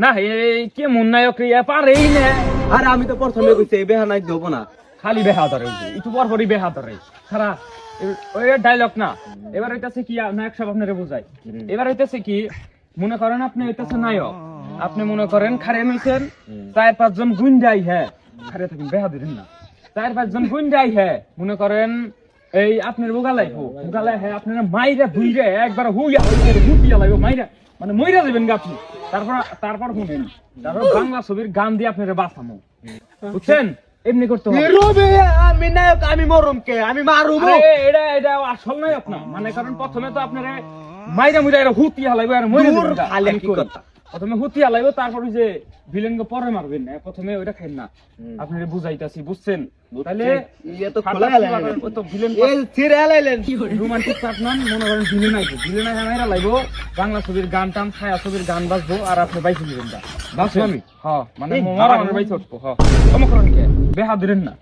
না এই কে মন নায়ক পারেই না। আরে আমি তো প্রথমে কইছি এই বেহা নাই দেবো না। খালি বেহা ধরে একটু পর পরই বেহা ধরে সারা ওই ডায়লগ না। এবার হইতেছে কি নায়ক সাহেব আপনারে বোঝাই। এবার হইতেছে কি মনে করেন আপনি হইতেছে নায়ক, আপনি মনে করেন খারে নিছেন 4-5 জন গুন্ডাই হ্যাঁ খারে থাকেন বেহা দিবেন না। 4-5 জন গুন্ডাই হ্যাঁ মনে করেন এই আপনার বোগালাই হ্যাঁ আপনারা মাইরা ভুইরে একবার হুইয়া হুটিয়া লাগবে মাইরা মানে মইরা যাবেন গা আপনি। তারপর শুনেন তারপর বাংলা ছবির গান দিয়ে আপনারা বাঁচামো বুঝছেন। এমনি করতে হবে। আমি নায়ক আমি মরম কে আমি মারুম। আরে এটা আসল নায়ক না মানে কারণ প্রথমে তো আপনারা মাইরা মুইরা এরা হুতিয়া লাগবে আর মইরা যাবেন গা। খালি কি কথা প্রথমে হুতিয়া লাগবে তারপর ওই যে ভিলেনকে পরে মারবেন না, প্রথমে ওইটা খাইন না। আপনারা বুঝাইতাছি বুঝছেন। তাহলে ইয়ে তো খোলা গেল ওই তো ভিলেন এই ছিড়ে আলাইলেন রোমান্টিক পার্টনার মনে করেন ভিলেন আইছে ভিলেন আইছে মাইরা লাগবো বাংলা ছবির গান টান ছায়া ছবির গান বাজবো আর আপনি বাইছে দিবেন গা। বাজবো আমি হ্যাঁ মানে মারা আমার বাইছে উঠবো হ্যাঁ সমকরণ কে বেহা দিলেন না।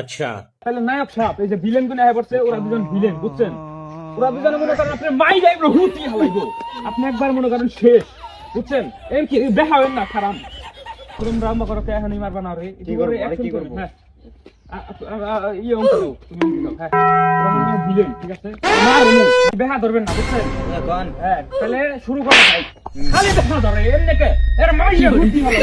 আচ্ছা তাহলে নায়ক সাহেব এই যে ভিলেন গুলো আয় পড়ছে ওরা দুজন ভিলেন বুঝছেন। ওরা দুজনে মনে করেন আপনি মাই যাইবো হুতি হইবো আপনি একবার মনে করেন শেষ বুঝছেন। এম কি দেখা হবেন না খারাপ তোমরা রাম করো কে এখনই মারবা না রে কি করে অ্যাকশন করব হ্যাঁ ইয়ে অঙ্ক দাও তুমি দাও হ্যাঁ ওরা মনে হয় ভিলেন ঠিক আছে মারমু বেহা ধরবেন না বুঝছেন এখন হ্যাঁ তাহলে শুরু করা যাই খালি দেখা ধরে এমনি কে এর মাইয়া হুতি হলো